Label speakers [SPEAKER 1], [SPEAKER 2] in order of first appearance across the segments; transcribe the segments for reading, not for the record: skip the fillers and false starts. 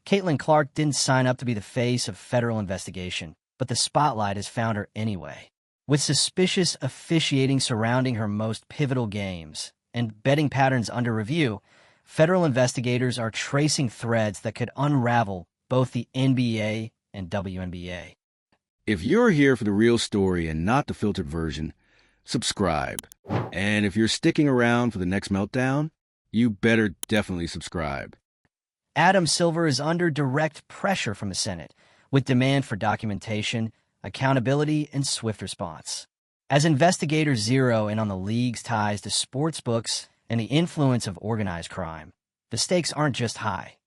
[SPEAKER 1] Caitlin Clark didn't sign up to be the face of federal investigation, but the spotlight has found her anyway. With suspicious officiating surrounding her most pivotal games and betting patterns under review, federal investigators are tracing threads that could unravel both the NBA and WNBA.
[SPEAKER 2] If you're here for the real story and not the filtered version, subscribe. And if you're sticking around for the next meltdown, you better definitely subscribe.
[SPEAKER 1] Adam Silver is under direct pressure from the Senate, with demand for documentation, accountability, and swift response. As investigators zero in on the league's ties to sportsbooks and the influence of organized crime, the stakes aren't just high,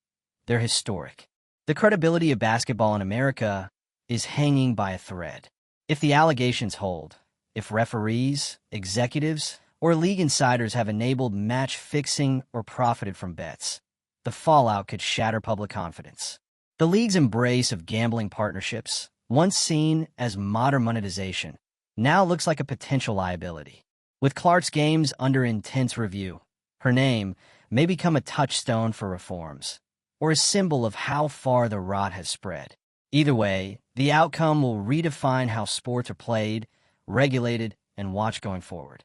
[SPEAKER 1] they're historic. The credibility of basketball in America is hanging by a thread. If the allegations hold, if referees, executives, or league insiders have enabled match fixing or profited from bets, the fallout could shatter public confidence. The league's embrace of gambling partnerships, once seen as modern monetization, now looks like a potential liability. With Clark's games under intense review, her name may become a touchstone for reforms, or a symbol of how far the rot has spread. Either way, the outcome will redefine how sports are played, regulated, and watched going forward.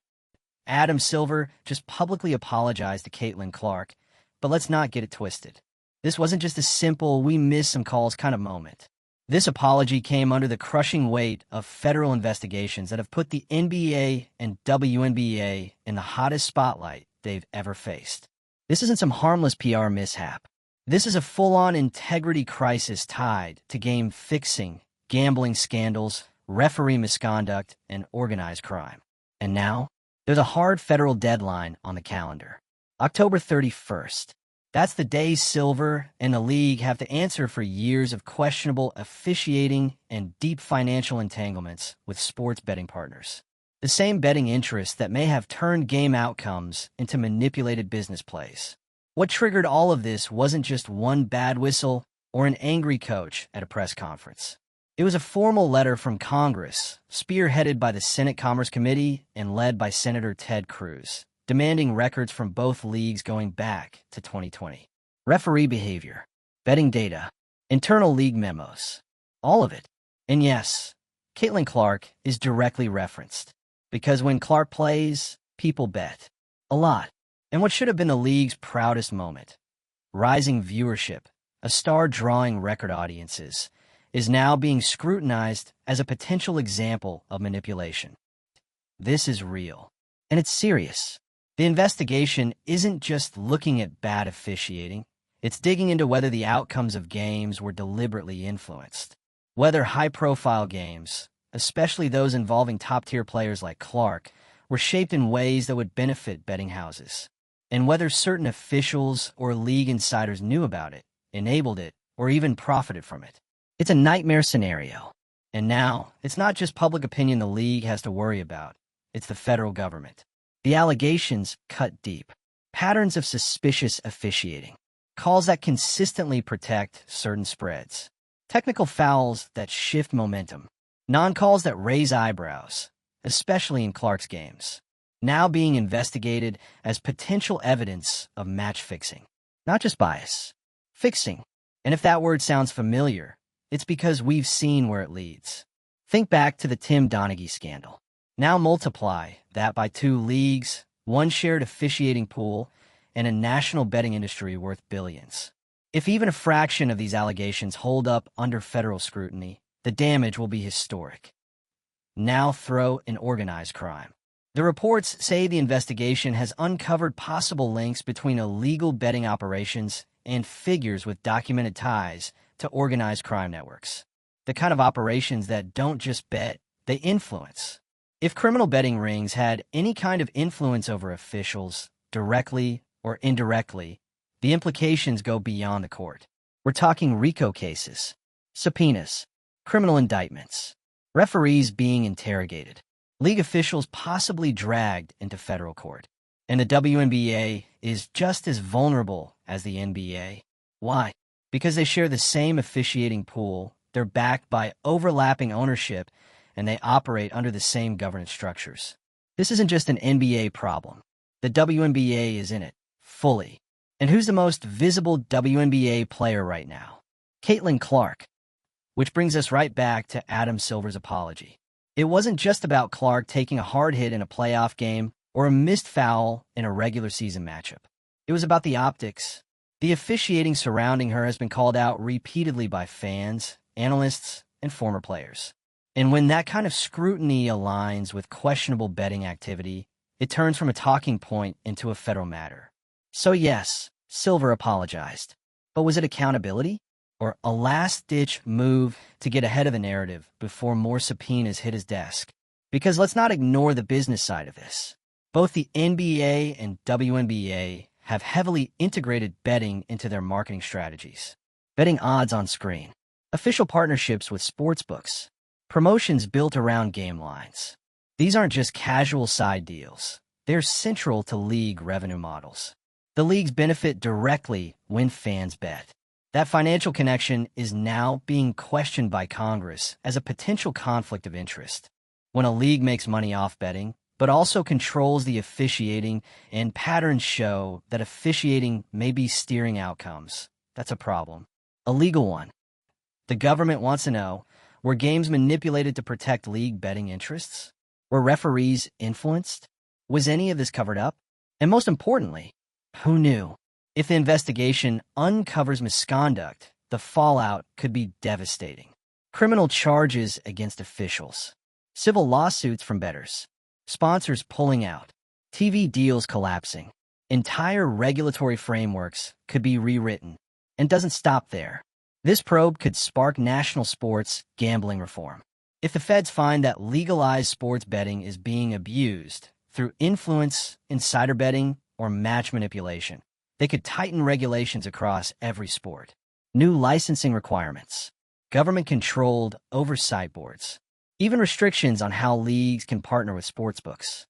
[SPEAKER 1] Adam Silver just publicly apologized to Caitlin Clark, but let's not get it twisted. This wasn't just a simple "we missed some calls" kind of moment. This apology came under the crushing weight of federal investigations that have put the NBA and WNBA in the hottest spotlight they've ever faced. This isn't some harmless PR mishap. This is a full-on integrity crisis tied to game fixing, gambling scandals, referee misconduct, and organized crime. And now, there's a hard federal deadline on the calendar. October 31st. That's the day Silver and the league have to answer for years of questionable officiating and deep financial entanglements with sports betting partners. The same betting interests that may have turned game outcomes into manipulated business plays. What triggered all of this wasn't just one bad whistle or an angry coach at a press conference. It was a formal letter from Congress, spearheaded by the Senate Commerce Committee and led by Senator Ted Cruz, demanding records from both leagues going back to 2020. Referee behavior, betting data, internal league memos, all of it. And yes, Caitlin Clark is directly referenced, because when Clark plays, people bet. A lot. And what should have been the league's proudest moment, rising viewership, a star drawing record audiences, is now being scrutinized as a potential example of manipulation. This is real, and it's serious. The investigation isn't just looking at bad officiating, it's digging into whether the outcomes of games were deliberately influenced, whether high-profile games, especially those involving top-tier players like Clark, were shaped in ways that would benefit betting houses, and whether certain officials or league insiders knew about it, enabled it, or even profited from it. It's a nightmare scenario. And now, it's not just public opinion the league has to worry about, it's the federal government. The allegations cut deep. Patterns of suspicious officiating. Calls that consistently protect certain spreads. Technical fouls that shift momentum. Non-calls that raise eyebrows, especially in Clark's games. Now being investigated as potential evidence of match fixing. Not just bias. Fixing. And if that word sounds familiar, it's because we've seen where it leads. Think back to the Tim Donaghy scandal. Now multiply that by 2 leagues, 1 shared officiating pool, and a national betting industry worth billions. If even a fraction of these allegations hold up under federal scrutiny, the damage will be historic. Now throw in organized crime. The reports say the investigation has uncovered possible links between illegal betting operations and figures with documented ties to organized crime networks. The kind of operations that don't just bet, they influence. If criminal betting rings had any kind of influence over officials, directly or indirectly, the implications go beyond the court. We're talking RICO cases, subpoenas, criminal indictments, referees being interrogated, league officials possibly dragged into federal court. And the WNBA is just as vulnerable as the NBA. Why? Because they share the same officiating pool, they're backed by overlapping ownership, and they operate under the same governance structures. This isn't just an NBA problem. The WNBA is in it, fully. And who's the most visible WNBA player right now? Caitlin Clark, which brings us right back to Adam Silver's apology. It wasn't just about Clark taking a hard hit in a playoff game or a missed foul in a regular season matchup. It was about the optics. The officiating surrounding her has been called out repeatedly by fans, analysts, and former players. And when that kind of scrutiny aligns with questionable betting activity, it turns from a talking point into a federal matter. So yes, Silver apologized. But was it accountability? Or a last-ditch move to get ahead of the narrative before more subpoenas hit his desk? Because let's not ignore the business side of this. Both the NBA and WNBA have heavily integrated betting into their marketing strategies. Betting odds on screen, official partnerships with sportsbooks, promotions built around game lines. These aren't just casual side deals. They're central to league revenue models. The leagues benefit directly when fans bet. That financial connection is now being questioned by Congress as a potential conflict of interest. When a league makes money off betting, but also controls the officiating, and patterns show that officiating may be steering outcomes, that's a problem. A legal one. The government wants to know, were games manipulated to protect league betting interests? Were referees influenced? Was any of this covered up? And most importantly, who knew? If the investigation uncovers misconduct, the fallout could be devastating. Criminal charges against officials, civil lawsuits from bettors, sponsors pulling out, TV deals collapsing. Entire regulatory frameworks could be rewritten. And doesn't stop there. This probe could spark national sports gambling reform. If the feds find that legalized sports betting is being abused through influence, insider betting, or match manipulation, they could tighten regulations across every sport. New licensing requirements, government-controlled oversight boards, even restrictions on how leagues can partner with sportsbooks.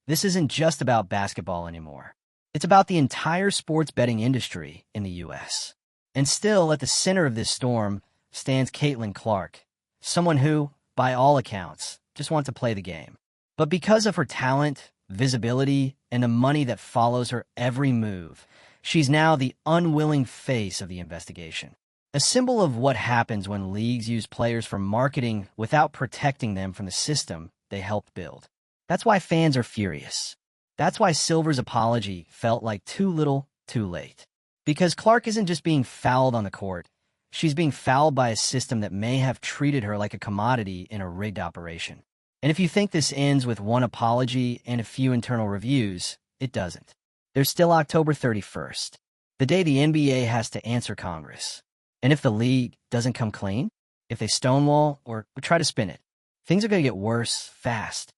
[SPEAKER 1] This isn't just about basketball anymore. It's about the entire sports betting industry in the U.S. And still, at the center of this storm stands Caitlin Clark, someone who, by all accounts, just wants to play the game. But because of her talent, visibility, and the money that follows her every move, she's now the unwilling face of the investigation. A symbol of what happens when leagues use players for marketing without protecting them from the system they helped build. That's why fans are furious. That's why Silver's apology felt like too little, too late. Because Clark isn't just being fouled on the court, she's being fouled by a system that may have treated her like a commodity in a rigged operation. And if you think this ends with one apology and a few internal reviews, it doesn't. There's still October 31st, the day the NBA has to answer Congress. And if the league doesn't come clean, if they stonewall or try to spin it, things are going to get worse fast.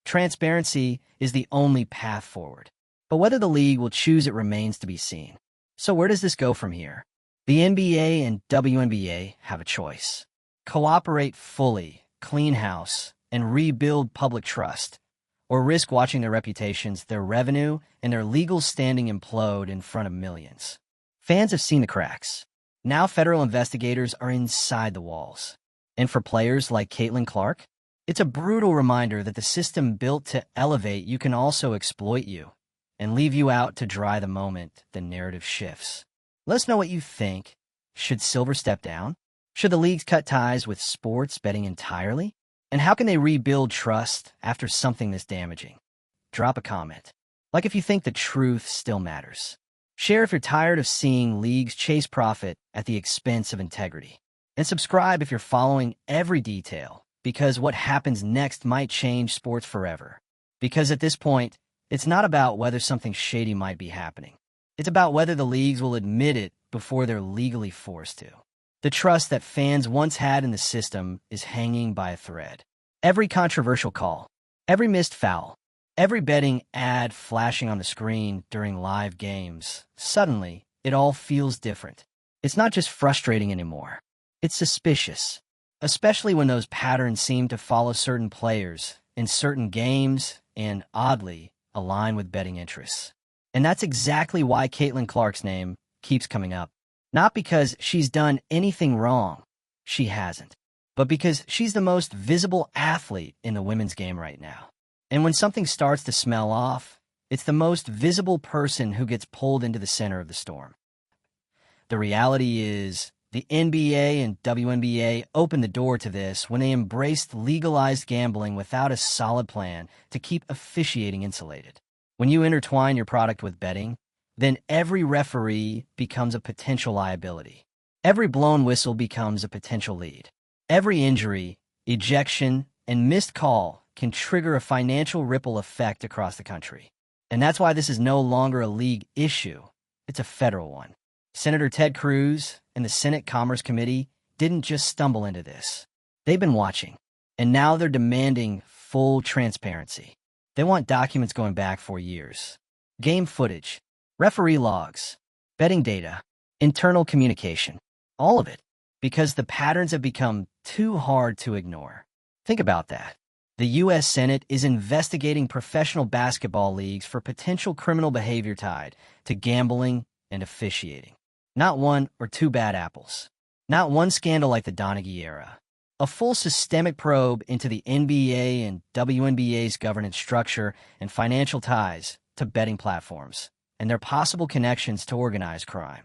[SPEAKER 1] Transparency is the only path forward. But whether the league will choose it remains to be seen. So where does this go from here? The NBA and WNBA have a choice. Cooperate fully, clean house, and rebuild public trust, or risk watching their reputations, their revenue, and their legal standing implode in front of millions. Fans have seen the cracks. Now federal investigators are inside the walls. And for players like Caitlin Clark, it's a brutal reminder that the system built to elevate you can also exploit you and leave you out to dry the moment the narrative shifts. Let us know what you think. Should Silver step down? Should the leagues cut ties with sports betting entirely? And how can they rebuild trust after something this damaging? Drop a comment. Like if you think the truth still matters. Share if you're tired of seeing leagues chase profit at the expense of integrity. And subscribe if you're following every detail, because what happens next might change sports forever. Because at this point, it's not about whether something shady might be happening. It's about whether the leagues will admit it before they're legally forced to. The trust that fans once had in the system is hanging by a thread. Every controversial call, every missed foul, every betting ad flashing on the screen during live games, suddenly, it all feels different. It's not just frustrating anymore. It's suspicious, especially when those patterns seem to follow certain players in certain games and, oddly, align with betting interests. And that's exactly why Caitlin Clark's name keeps coming up. Not because she's done anything wrong. She hasn't. But because she's the most visible athlete in the women's game right now. And when something starts to smell off, it's the most visible person who gets pulled into the center of the storm. The reality is, The NBA and WNBA opened the door to this when they embraced legalized gambling without a solid plan to keep officiating insulated. When you intertwine your product with betting, then every referee becomes a potential liability. Every blown whistle becomes a potential lead. Every injury, ejection, and missed call can trigger a financial ripple effect across the country. And that's why this is no longer a league issue. It's a federal one. Senator Ted Cruz and the Senate Commerce Committee didn't just stumble into this. They've been watching, and now they're demanding full transparency. They want documents going back 4 years. Game footage, referee logs, betting data, internal communication, all of it, because the patterns have become too hard to ignore. Think about that. The U.S. Senate is investigating professional basketball leagues for potential criminal behavior tied to gambling and officiating. Not one or two bad apples. Not one scandal like the Donaghy era. A full systemic probe into the NBA and WNBA's governance structure and financial ties to betting platforms and their possible connections to organized crime.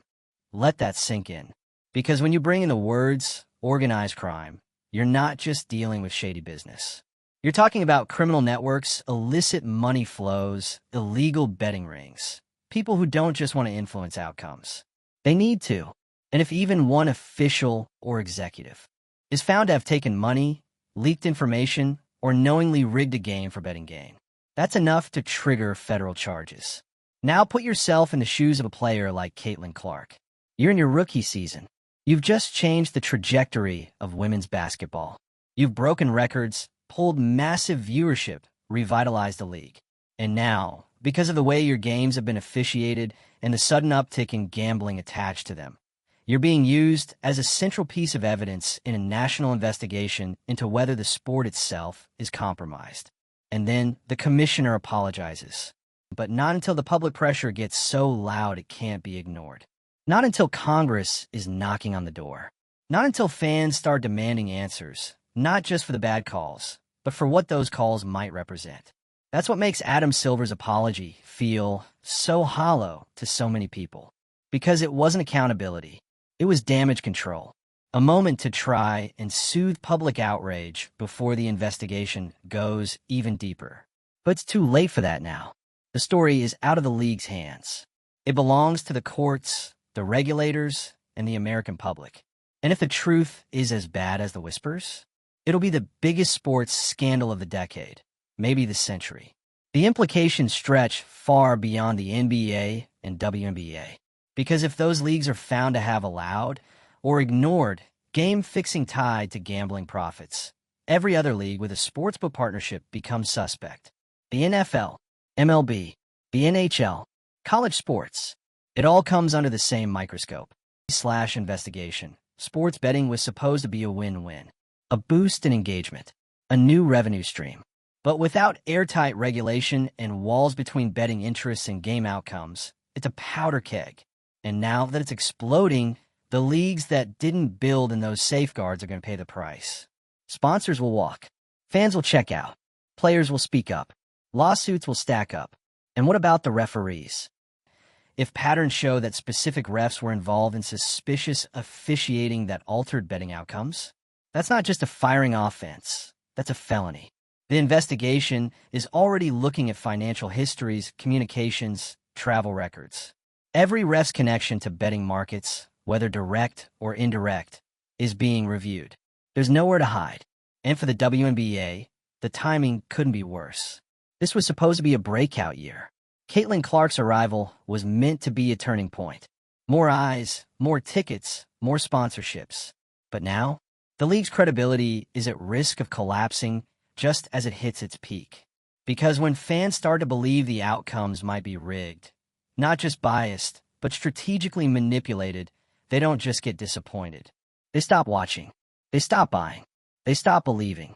[SPEAKER 1] Let that sink in. Because when you bring in the words organized crime, you're not just dealing with shady business. You're talking about criminal networks, illicit money flows, illegal betting rings. People who don't just want to influence outcomes. They need to. And if even one official or executive is found to have taken money, leaked information, or knowingly rigged a game for betting gain, that's enough to trigger federal charges. Now put yourself in the shoes of a player like Caitlin Clark. You're in your rookie season. You've just changed the trajectory of women's basketball. You've broken records, pulled massive viewership, revitalized the league. And now, because of the way your games have been officiated and the sudden uptick in gambling attached to them, you're being used as a central piece of evidence in a national investigation into whether the sport itself is compromised. And then the commissioner apologizes. But not until the public pressure gets so loud it can't be ignored. Not until Congress is knocking on the door. Not until fans start demanding answers, not just for the bad calls, but for what those calls might represent. That's what makes Adam Silver's apology feel so hollow to so many people. Because it wasn't accountability. It was damage control. A moment to try and soothe public outrage before the investigation goes even deeper. But it's too late for that now. The story is out of the league's hands. It belongs to the courts, the regulators, and the American public. And if the truth is as bad as the whispers, it'll be the biggest sports scandal of the decade, maybe the century. The implications stretch far beyond the NBA and WNBA. Because if those leagues are found to have allowed or ignored game-fixing tied to gambling profits, every other league with a sportsbook partnership becomes suspect. The NFL, MLB, the NHL, college sports, it all comes under the same microscope. /investigation. Sports betting was supposed to be a win-win, a boost in engagement, a new revenue stream. But without airtight regulation and walls between betting interests and game outcomes, it's a powder keg. And now that it's exploding, the leagues that didn't build in those safeguards are going to pay the price. Sponsors will walk. Fans will check out. Players will speak up. Lawsuits will stack up. And what about the referees? If patterns show that specific refs were involved in suspicious officiating that altered betting outcomes, that's not just a firing offense. That's a felony. The investigation is already looking at financial histories, communications, travel records. Every ref's connection to betting markets, whether direct or indirect, is being reviewed. There's nowhere to hide. And for the WNBA, the timing couldn't be worse. This was supposed to be a breakout year. Caitlin Clark's arrival was meant to be a turning point. More eyes, more tickets, more sponsorships. But now, the league's credibility is at risk of collapsing just as it hits its peak. Because when fans start to believe the outcomes might be rigged, not just biased, but strategically manipulated, they don't just get disappointed. They stop watching. They stop buying. They stop believing.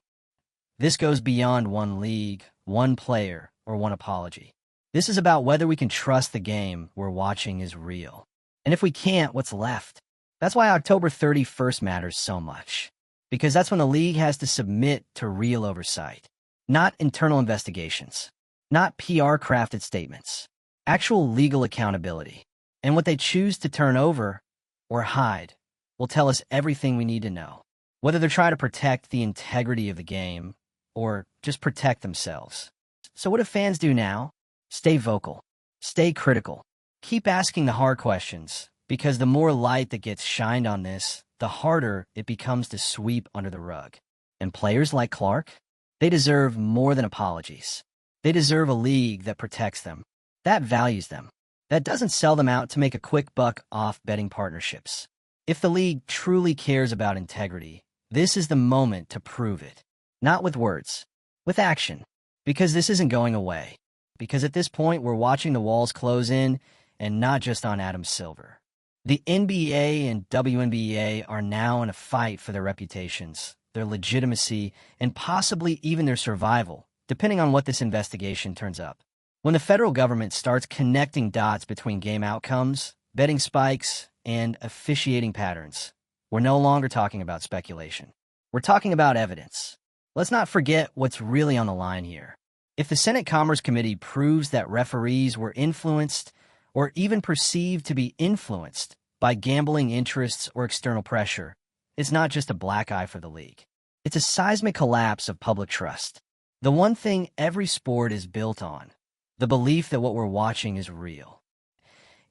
[SPEAKER 1] This goes beyond one league, one player, or one apology. This is about whether we can trust the game we're watching is real. And if we can't, what's left? That's why October 31st matters so much. Because that's when the league has to submit to real oversight. Not internal investigations. Not PR-crafted statements. Actual legal accountability. And what they choose to turn over or hide will tell us everything we need to know, whether they're trying to protect the integrity of the game or just protect themselves. So what do fans do now? Stay vocal. Stay critical. Keep asking the hard questions, because the more light that gets shined on this, the harder it becomes to sweep under the rug. And players like Clark, they deserve more than apologies. They deserve a league that protects them, that values them, that doesn't sell them out to make a quick buck off betting partnerships. If the league truly cares about integrity, this is the moment to prove it. Not with words, with action. Because this isn't going away. Because at this point, we're watching the walls close in, and not just on Adam Silver. The NBA and WNBA are now in a fight for their reputations, their legitimacy, and possibly even their survival, depending on what this investigation turns up. When the federal government starts connecting dots between game outcomes, betting spikes, and officiating patterns, we're no longer talking about speculation. We're talking about evidence. Let's not forget what's really on the line here. If the Senate Commerce Committee proves that referees were influenced or even perceived to be influenced by gambling interests or external pressure, it's not just a black eye for the league. It's a seismic collapse of public trust. The one thing every sport is built on, the belief that what we're watching is real.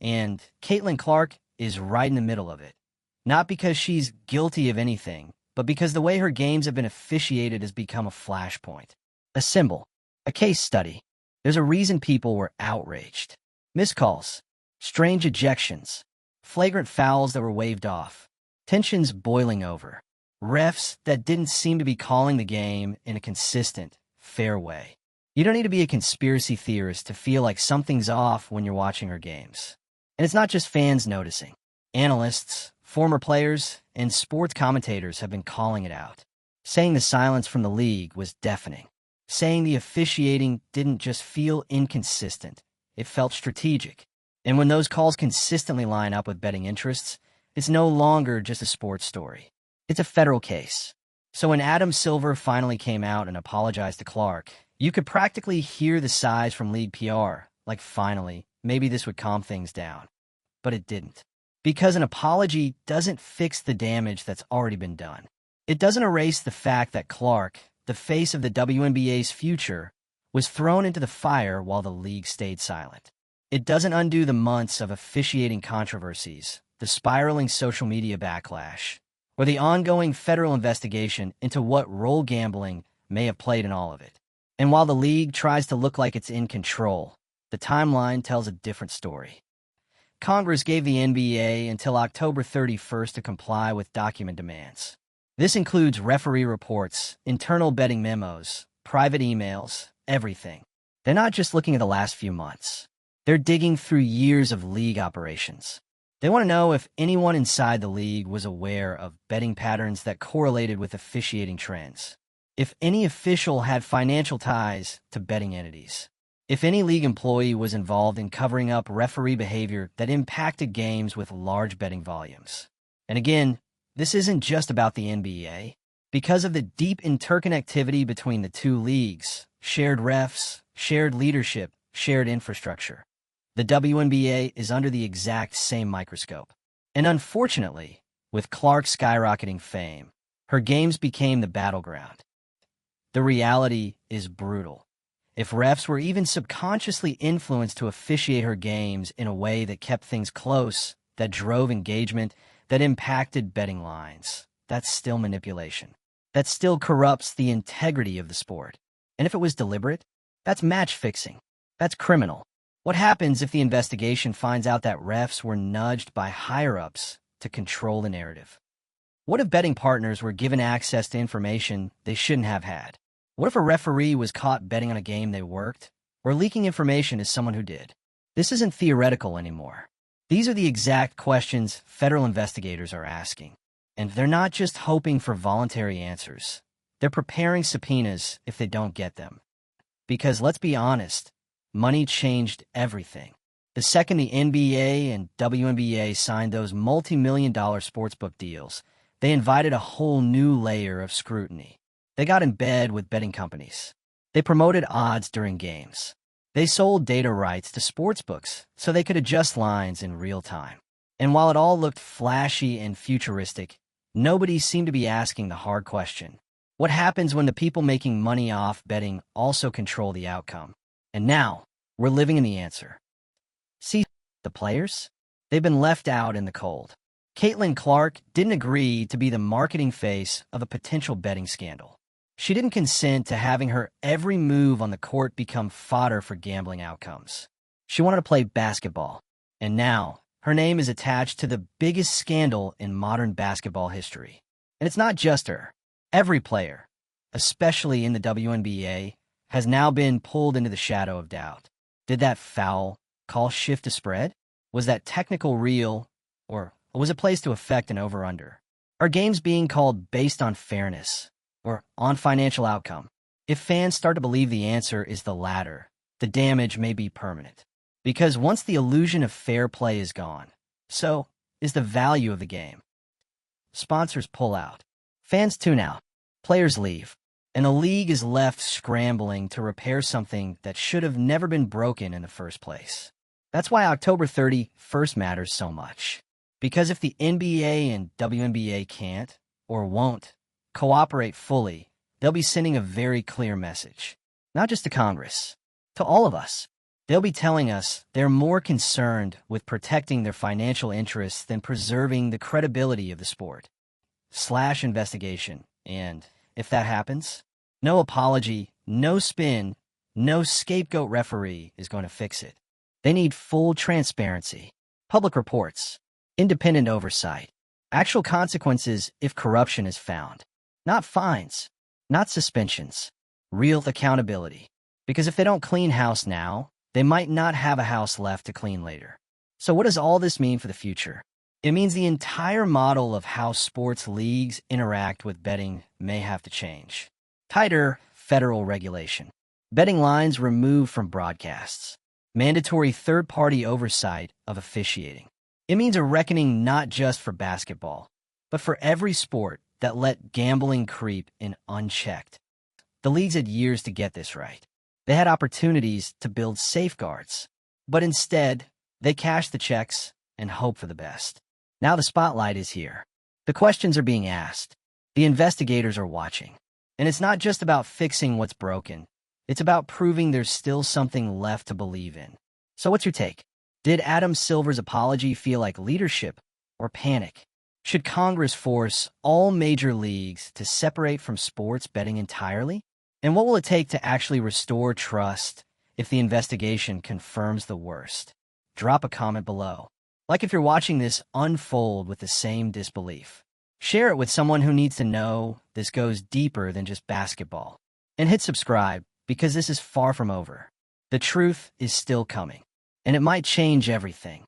[SPEAKER 1] And Caitlin Clark is right in the middle of it. Not because she's guilty of anything, but because the way her games have been officiated has become a flashpoint, a symbol, a case study. There's a reason people were outraged. Miscalls, strange ejections, flagrant fouls that were waved off, tensions boiling over, refs that didn't seem to be calling the game in a consistent, fair way. You don't need to be a conspiracy theorist to feel like something's off when you're watching her games. And it's not just fans noticing. Analysts, former players, and sports commentators have been calling it out, saying the silence from the league was deafening, saying the officiating didn't just feel inconsistent, it felt strategic. And when those calls consistently line up with betting interests, it's no longer just a sports story. It's a federal case. So when Adam Silver finally came out and apologized to Clark, you could practically hear the sighs from league PR, like finally, maybe this would calm things down. But it didn't. Because an apology doesn't fix the damage that's already been done. It doesn't erase the fact that Clark, the face of the WNBA's future, was thrown into the fire while the league stayed silent. It doesn't undo the months of officiating controversies, the spiraling social media backlash, or the ongoing federal investigation into what role gambling may have played in all of it. And while the league tries to look like it's in control, the timeline tells a different story. Congress gave the NBA until October 31st to comply with document demands. This includes referee reports, internal betting memos, private emails, everything. They're not just looking at the last few months. They're digging through years of league operations. They want to know if anyone inside the league was aware of betting patterns that correlated with officiating trends. If any official had financial ties to betting entities. If any league employee was involved in covering up referee behavior that impacted games with large betting volumes. And again, this isn't just about the NBA. Because of the deep interconnectivity between the two leagues, shared refs, shared leadership, shared infrastructure, the WNBA is under the exact same microscope. And unfortunately, with Clark's skyrocketing fame, her games became the battleground. The reality is brutal. If refs were even subconsciously influenced to officiate her games in a way that kept things close, that drove engagement, that impacted betting lines, that's still manipulation. That still corrupts the integrity of the sport. And if it was deliberate, that's match fixing. That's criminal. What happens if the investigation finds out that refs were nudged by higher-ups to control the narrative? What if betting partners were given access to information they shouldn't have had? What if a referee was caught betting on a game they worked, or leaking information to someone who did? This isn't theoretical anymore. These are the exact questions federal investigators are asking. And they're not just hoping for voluntary answers. They're preparing subpoenas if they don't get them. Because let's be honest, money changed everything. The second the NBA and WNBA signed those multi-million-dollar sportsbook deals, they invited a whole new layer of scrutiny. They got in bed with betting companies. They promoted odds during games. They sold data rights to sportsbooks so they could adjust lines in real time. And while it all looked flashy and futuristic, nobody seemed to be asking the hard question. What happens when the people making money off betting also control the outcome? And now, we're living in the answer. See, the players? They've been left out in the cold. Caitlin Clark didn't agree to be the marketing face of a potential betting scandal. She didn't consent to having her every move on the court become fodder for gambling outcomes. She wanted to play basketball. And now, her name is attached to the biggest scandal in modern basketball history. And it's not just her. Every player, especially in the WNBA, has now been pulled into the shadow of doubt. Did that foul call shift a spread? Was that technical real, or was it placed to affect an over-under? Are games being called based on fairness, or on financial outcome? If fans start to believe the answer is the latter, the damage may be permanent. Because once the illusion of fair play is gone, so is the value of the game. Sponsors pull out. Fans tune out. Players leave. And the league is left scrambling to repair something that should have never been broken in the first place. That's why October 31st matters so much. Because if the NBA and WNBA can't, or won't, cooperate fully, they'll be sending a very clear message. Not just to Congress, to all of us. They'll be telling us they're more concerned with protecting their financial interests than preserving the credibility of the sport. Investigation. And if that happens, no apology, no spin, no scapegoat referee is going to fix it. They need full transparency, public reports, independent oversight, actual consequences if corruption is found. Not fines, not suspensions, real accountability. Because if they don't clean house now, they might not have a house left to clean later. So what does all this mean for the future? It means the entire model of how sports leagues interact with betting may have to change. Tighter federal regulation. Betting lines removed from broadcasts. Mandatory third-party oversight of officiating. It means a reckoning not just for basketball, but for every sport that let gambling creep in unchecked. The leagues had years to get this right. They had opportunities to build safeguards, but instead, they cashed the checks and hoped for the best. Now the spotlight is here. The questions are being asked. The investigators are watching. And it's not just about fixing what's broken. It's about proving there's still something left to believe in. So what's your take? Did Adam Silver's apology feel like leadership or panic? Should Congress force all major leagues to separate from sports betting entirely? And what will it take to actually restore trust if the investigation confirms the worst? Drop a comment below. Like if you're watching this unfold with the same disbelief. Share it with someone who needs to know this goes deeper than just basketball. And hit subscribe, because this is far from over. The truth is still coming, and it might change everything.